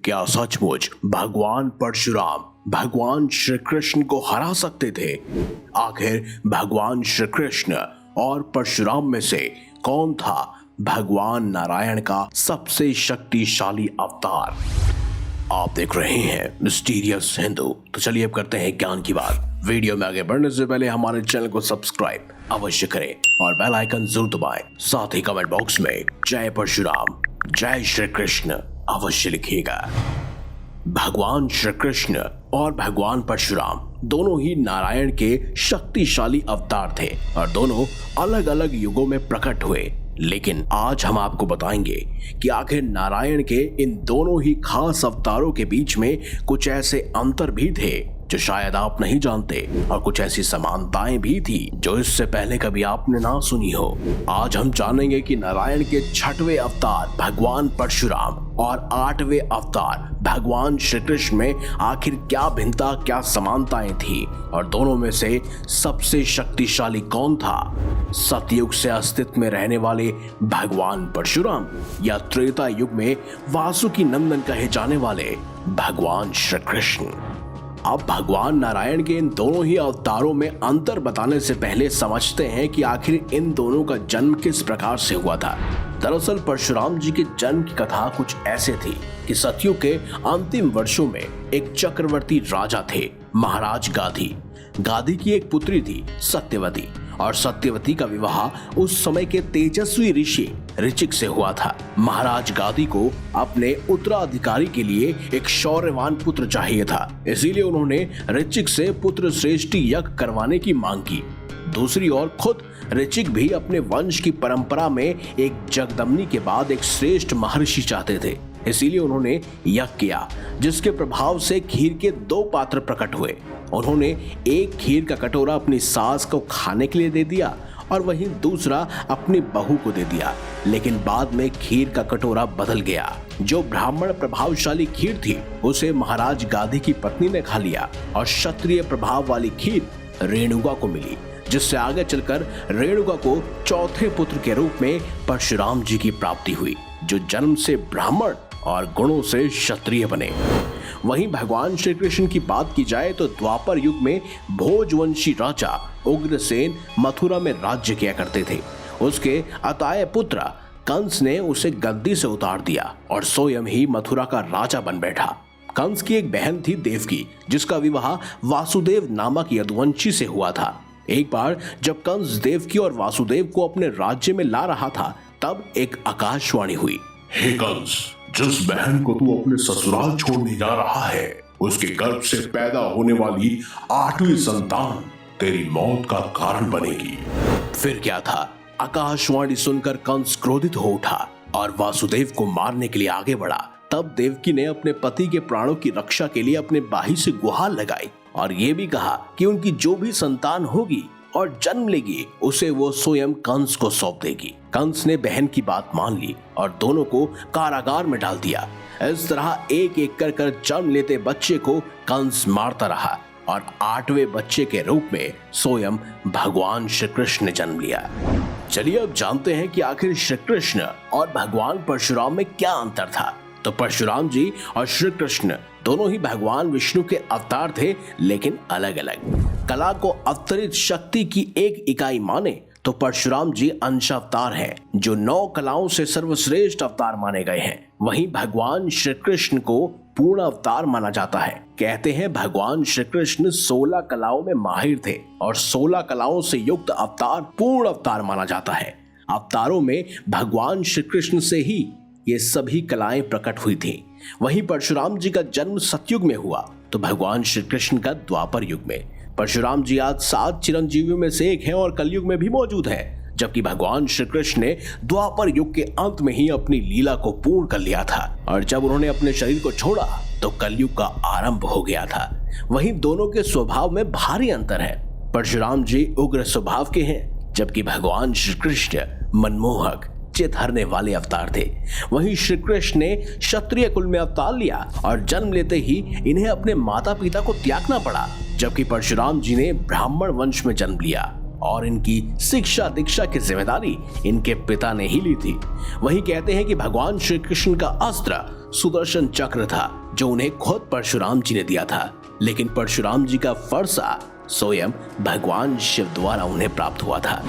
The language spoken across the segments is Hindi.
क्या सचमुच भगवान परशुराम भगवान श्री कृष्ण को हरा सकते थे? आखिर भगवान श्री कृष्ण और परशुराम में से कौन था भगवान नारायण का सबसे शक्तिशाली अवतार? आप देख रहे हैं मिस्टीरियस हिंदू। तो चलिए अब करते हैं ज्ञान की बात। वीडियो में आगे बढ़ने से पहले हमारे चैनल को सब्सक्राइब अवश्य करें और बेल आइकन जरूर दबाएं। साथ ही कमेंट बॉक्स में जय परशुराम जय श्री कृष्ण अवश्य लिखिएगा। भगवान श्री कृष्ण और भगवान परशुराम दोनों ही नारायण के शक्तिशाली अवतार थे और दोनों अलग अलग युगों में प्रकट हुए। लेकिन आज हम आपको बताएंगे कि आखिर नारायण के इन दोनों ही खास अवतारों के बीच में कुछ ऐसे अंतर भी थे जो शायद आप नहीं जानते और कुछ ऐसी समानताएं भी थी जो इससे पहले कभी आपने ना सुनी हो। आज हम जानेंगे कि नारायण के 6वें अवतार भगवान परशुराम और 8वें अवतार भगवान श्री कृष्ण में आखिर क्या भिन्नता क्या समानताएं थी और दोनों में से सबसे शक्तिशाली कौन था? सतयुग से अस्तित्व में रहने वाले भगवान परशुराम या त्रेता युग में वासुकी नंदन कहे जाने वाले भगवान श्री कृष्ण? अब भगवान नारायण के इन दोनों ही अवतारों में अंतर बताने से पहले समझते हैं कि आखिर इन दोनों का जन्म किस प्रकार से हुआ था। दरअसल परशुराम जी के जन्म की कथा कुछ ऐसे थी कि सतयुग के अंतिम वर्षों में एक चक्रवर्ती राजा थे, महाराज गाधी। गाधी की एक पुत्री थी सत्यवती और सत्यवती का विवाह उस समय के तेजस्वी ऋषि ऋचिक से हुआ था। महाराज गाधी को अपने उत्तराधिकारी के लिए एक शौर्यवान पुत्र चाहिए था, इसीलिए उन्होंने ऋचिक से पुत्र श्रेष्ठी यज्ञ करवाने की मांग की। दूसरी ओर खुद ऋचिक भी अपने वंश की परंपरा में एक जगदम्नी के बाद एक श्रेष्ठ महर्षि चाहते थे, इसीलिए उन्होंने यज्ञ किया जिसके प्रभाव से खीर के 2 पात्र प्रकट हुए। उन्होंने एक खीर का कटोरा अपनी सास को खाने के लिए दे दिया और वहीं दूसरा अपनी बहू को दे दिया। लेकिन बाद में खीर का कटोरा बदल गया। जो ब्राह्मण प्रभावशाली खीर थी उसे महाराज गाधी की पत्नी ने खा लिया और क्षत्रिय प्रभाव वाली खीर रेणुका को मिली, जिससे आगे चलकर रेणुका को चौथे पुत्र के रूप में परशुराम जी की प्राप्ति हुई, जो जन्म से ब्राह्मण और गुणों से क्षत्रिय बने। वहीं भगवान श्री कृष्ण की बात की जाए तो द्वापर युग में भोजवंशी राजा उग्रसेन मथुरा में राज्य किया करते थे। उसके अताय पुत्र कंस ने उसे गद्दी से उतार दिया और स्वयं ही मथुरा का राजा बन बैठा। कंस की एक बहन थी देवकी, जिसका विवाह वासुदेव नामक यदुवंशी से हुआ था। एक बार जब कंस देवकी और वासुदेव को अपने राज्य में ला रहा था, तब एक आकाशवाणी हुई। हे कंस, जिस बहन को तू अपने ससुराल छोड़ने जा रहा है, उसके गर्भ से पैदा होने वाली 8वीं संतान तेरी मौत का कारण बनेगी। फिर क्या था, आकाशवाणी सुनकर कंस क्रोधित हो उठा और वासुदेव को मारने के लिए आगे बढ़ा। तब देवकी ने अपने पति के प्राणों की रक्षा के लिए अपने बाही से गुहार लगाई और ये भी कहा कि उनकी जो भी संतान होगी और जन्म लेगी उसे वो स्वयं कंस को सौंप देगी। कंस ने बहन की बात मान ली और दोनों को कारागार में डाल दिया। इस तरह एक एक कर जन्म लेते बच्चे को कंस मारता रहा और 8वें बच्चे के रूप में स्वयं भगवान श्री कृष्ण ने जन्म लिया। चलिए अब जानते हैं कि आखिर श्री कृष्ण और भगवान परशुराम में क्या अंतर था। तो परशुराम जी और श्री कृष्ण दोनों ही भगवान विष्णु के अवतार थे, लेकिन अलग अलग। कला को अवतरित शक्ति की एक इकाई माने तो परशुराम जी अंश अवतार हैं, जो 9 कलाओं से सर्वश्रेष्ठ अवतार माने गए हैं। वहीं भगवान श्री कृष्ण को पूर्ण अवतार माना जाता है। कहते हैं भगवान श्री कृष्ण 16 कलाओं में माहिर थे और 16 कलाओं से युक्त अवतार पूर्ण अवतार माना जाता है। अवतारों में भगवान श्री कृष्ण से ही ये सभी कलाएं प्रकट हुई थी। वहीं परशुराम जी का जन्म सतयुग में हुआ तो भगवान श्री कृष्ण का द्वापर युग में। परशुराम जी आज 7 चिरंजीवियों में से एक हैं और कलयुग में भी मौजूद हैं, जबकि भगवान श्री कृष्ण ने द्वापर युग के अंत में ही अपनी लीला को पूर्ण कर लिया था और जब उन्होंने अपने शरीर को छोड़ा तो कलयुग का आरंभ हो गया था। वहीं दोनों के स्वभाव में भारी अंतर है। परशुराम जी उग्र स्वभाव के हैं, जबकि भगवान श्री कृष्ण मनमोहक चित हरने वाले अवतार थे। वहीं श्री कृष्ण ने क्षत्रिय कुल में अवतार लिया और जन्म लेते ही इन्हें अपने माता पिता को त्यागना पड़ा, जबकि परशुराम जी ने ब्राह्मण वंश में जन्म लिया। और इनकी शिक्षा दीक्षा की जिम्मेदारी इनके पिता ने ही ली थी। वही कहते हैं कि भगवान श्री कृष्ण का अस्त्र सुदर्शन चक्र था, जो उन्हें खुद परशुराम जी ने दिया था, लेकिन परशुराम जी का फरसा स्वयं भगवान शिव द्वारा उन्हें प्राप्त हुआ था।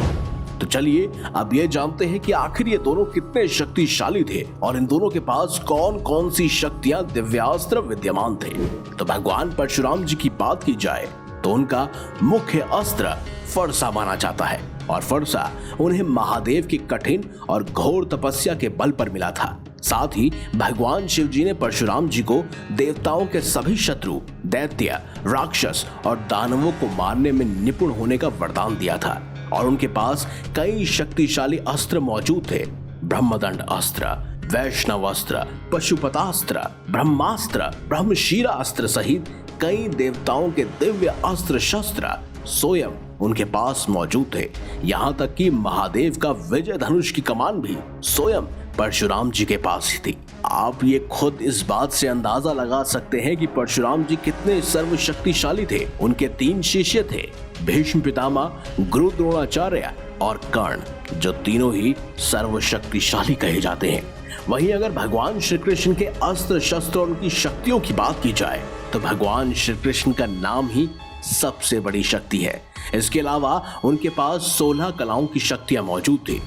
तो चलिए अब ये जानते हैं कि आखिर ये दोनों कितने शक्तिशाली थे और इन दोनों के पास कौन कौन सी शक्तियां, दिव्यास्त्र विद्यमान थे। तो भगवान परशुराम जी की बात की जाए तो उनका मुख्य अस्त्र फरसा माना जाता है, और फरसा उन्हें महादेव की कठिन और घोर तपस्या के बल पर मिला था। साथ ही भगवान शिव जी ने परशुराम जी को देवताओं के सभी शत्रु, दैत्य, राक्षस और दानवों को मारने में निपुण होने का वरदान दिया था, और उनके पास कई शक्तिशाली अस्त्र मौजूद थे। ब्रह्मदंड अस्त्र, वैष्णव अस्त्र, पशुपतास्त्र, ब्रह्मास्त्र, ब्रह्मशीरा अस्त्र सहित कई देवताओं के दिव्य अस्त्र शस्त्र स्वयं उनके पास मौजूद थे। यहाँ तक कि महादेव का विजय धनुष की कमान भी स्वयं परशुराम जी के पास ही थी। आप ये खुद इस बात से अंदाजा लगा सकते हैं कि परशुराम जी कितने सर्वशक्तिशाली थे। उनके 3 शिष्य थे, भीष्म पितामह, गुरु द्रोणाचार्य और कर्ण, जो तीनों ही सर्वशक्तिशाली कहे जाते हैं। वहीं अगर भगवान श्री कृष्ण के अस्त्र शस्त्र और उनकी शक्तियों की बात की जाए तो भगवान श्री कृष्ण का नाम ही सबसे बड़ी शक्ति है। इसके अलावा उनके पास 16 कलाओं की शक्तियां मौजूद थी।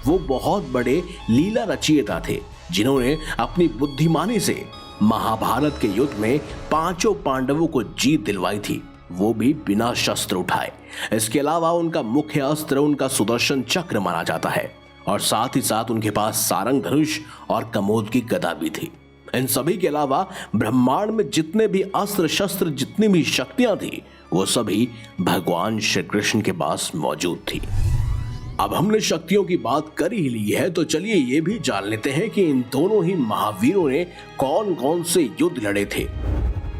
वो बहुत बड़े लीला रचयिता थे, जिन्होंने अपनी बुद्धिमानी से महाभारत के युद्ध में 5 पांडवों को जीत दिलवाई थी, वो भी बिना शस्त्र उठाए। इसके अलावा उनका मुख्य अस्त्र उनका सुदर्शन चक्र माना जाता है, और साथ ही साथ उनके पास सारंग धनुष और कमोद की गदा भी थी। इन सभी के अलावा ब्रह्मांड में जितने भी अस्त्र शस्त्र, जितनी भी शक्तियां थी, वो सभी भगवान श्री कृष्ण के पास मौजूद थी। अब हमने शक्तियों की बात कर ही ली है, तो चलिए ये भी जान लेते हैं कि इन दोनों ही महावीरों ने कौन कौन से युद्ध लड़े थे।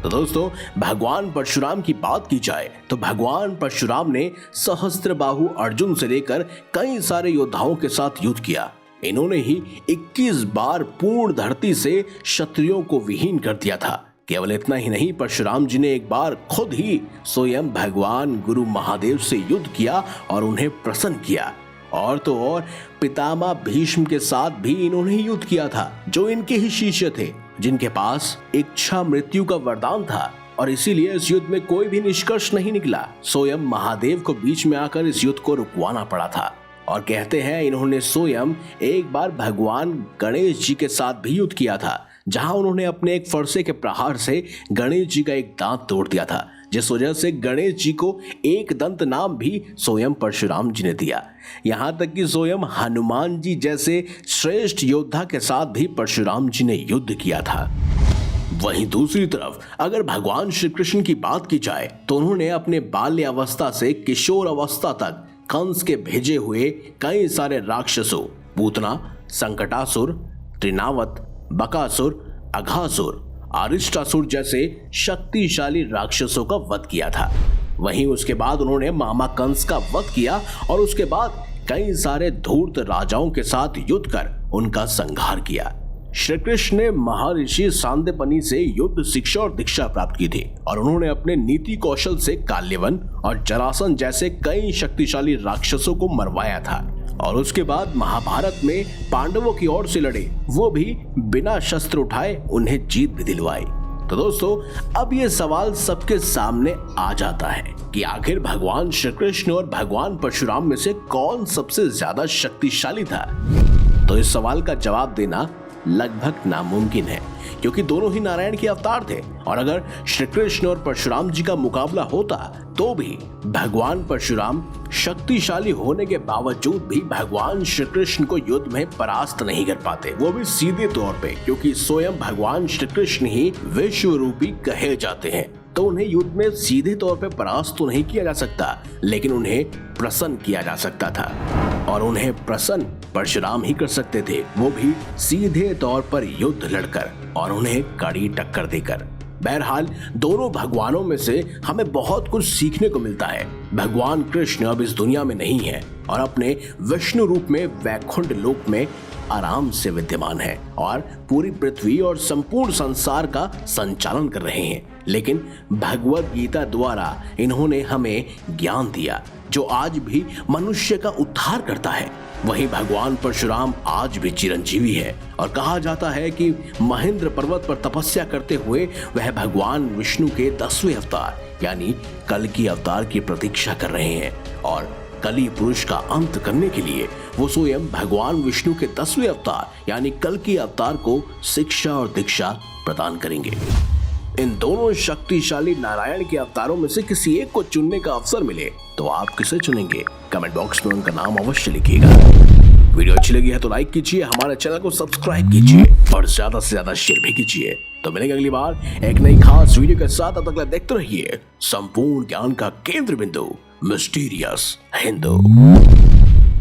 तो दोस्तों, भगवान परशुराम की बात की जाए तो भगवान परशुराम ने सहस्त्रबाहु अर्जुन से लेकर कई सारे योद्धाओं के साथ युद्ध किया। इन्होंने ही 21 बार पूर्ण धरती से क्षत्रियों को विहीन कर दिया था। केवल इतना ही नहीं, परशुराम जी ने एक बार खुद ही स्वयं भगवान गुरु महादेव से युद्ध किया और उन्हें प्रसन्न किया। और तो और पितामह भीष्म के साथ भी इन्होंने युद्ध किया था, जो इनके ही शिष्य थे, जिनके पास इच्छा मृत्यु का वरदान था, और इसीलिए इस युद्ध में कोई भी निष्कर्ष नहीं निकला। स्वयं महादेव को बीच में आकर इस युद्ध को रुकवाना पड़ा था। और कहते हैं इन्होंने स्वयं एक बार भगवान गणेश जी के साथ भी युद्ध किया था, जहां उन्होंने अपने एक फरसे के प्रहार से गणेश जी का एक दांत तोड़ दिया था, जिस वजह से गणेश जी को एक दंत नाम भी स्वयं परशुराम जी ने दिया। यहाँ तक कि स्वयं हनुमान जी जैसे श्रेष्ठ योद्धा के साथ भी परशुराम जी ने युद्ध किया था। वहीं दूसरी तरफ अगर भगवान श्री कृष्ण की बात की जाए तो उन्होंने अपने बाल्य अवस्था से किशोर अवस्था तक कंस के भेजे हुए कई सारे राक्षसों, पूतना, संकटासुर, त्रिनावत, बकासुर, अघासुर, अरिष्टासुर जैसे शक्तिशाली राक्षसों का वध किया था। वहीं उसके बाद उन्होंने मामा कंस का वध किया और उसके बाद कई सारे धूर्त राजाओं के साथ युद्ध कर उनका संहार किया। श्री कृष्ण ने महर्षि सांदीपनि से युद्ध शिक्षा और दीक्षा प्राप्त की थी, और उन्होंने अपने नीति कौशल से काल्यवन और जरासन जैसे कई शक्तिशाली राक्षसों को मरवाया था। और उसके बाद महाभारत में पांडवों की ओर से लड़े, वो भी बिना शस्त्र उठाए उन्हें जीत भी दिलवाई। तो दोस्तों, अब ये सवाल सबके सामने आ जाता है कि आखिर भगवान श्री कृष्ण और भगवान परशुराम में से कौन सबसे ज्यादा शक्तिशाली था। तो इस सवाल का जवाब देना लगभग नामुमकिन है, क्योंकि दोनों ही नारायण के अवतार थे, और अगर श्री कृष्ण और परशुराम जी का मुकाबला होता तो भी भगवान परशुराम शक्तिशाली होने के बावजूद भी भगवान श्री कृष्ण को युद्ध में परास्त नहीं कर पाते, वो भी सीधे तौर पे, क्योंकि स्वयं भगवान श्री कृष्ण ही विश्व रूपी कहे जाते हैं। तो उन्हें युद्ध में सीधे तौर पे परास्त तो नहीं किया जा सकता, लेकिन उन्हें प्रसन्न किया जा सकता था, और उन्हें प्रसन्न परशुराम ही कर सकते थे, वो भी सीधे तौर पर युद्ध लड़कर और उन्हें कड़ी टक्कर देकर। बहरहाल दोनों भगवानों में से हमें बहुत कुछ सीखने को मिलता है। भगवान कृष्ण अब इस दुनिया में नहीं है और अपने विष्णु रूप में वैकुंठ लोक में आराम से विद्यमान है और पूरी पृथ्वी और संपूर्ण संसार का संचालन कर रहे हैं। लेकिन भगवत गीता द्वारा इन्होंने हमें ज्ञान दिया जो आज भी मनुष्य का उद्धार करता है। वहीं भगवान परशुराम आज भी चिरंजीवी है और कहा जाता है कि महेंद्र पर्वत पर तपस्या करते हुए वह भगवान विष्णु के 10वें अवतार यानी कल्कि अवतार की प्रतीक्षा कर रहे हैं और कली पुरुष का अंत करने के लिए वो स्वयं भगवान विष्णु के 10वें अवतार यानी कल्कि अवतार को शिक्षा और दीक्षा प्रदान करेंगे। इन दोनों शक्तिशाली नारायण के अवतारों में से किसी एक को चुनने का अवसर मिले तो आप किसे चुनेंगे? कमेंट बॉक्स में उनका नाम अवश्य लिखिएगा। वीडियो अच्छी लगी है तो लाइक कीजिए, हमारे चैनल को सब्सक्राइब कीजिए और ज्यादा से ज्यादा शेयर भी कीजिए। तो मिलेंगे अगली बार एक नई खास वीडियो के साथ। तब तक देखते रहिए संपूर्ण ज्ञान का केंद्र बिंदु मिस्टीरियस हिंदू।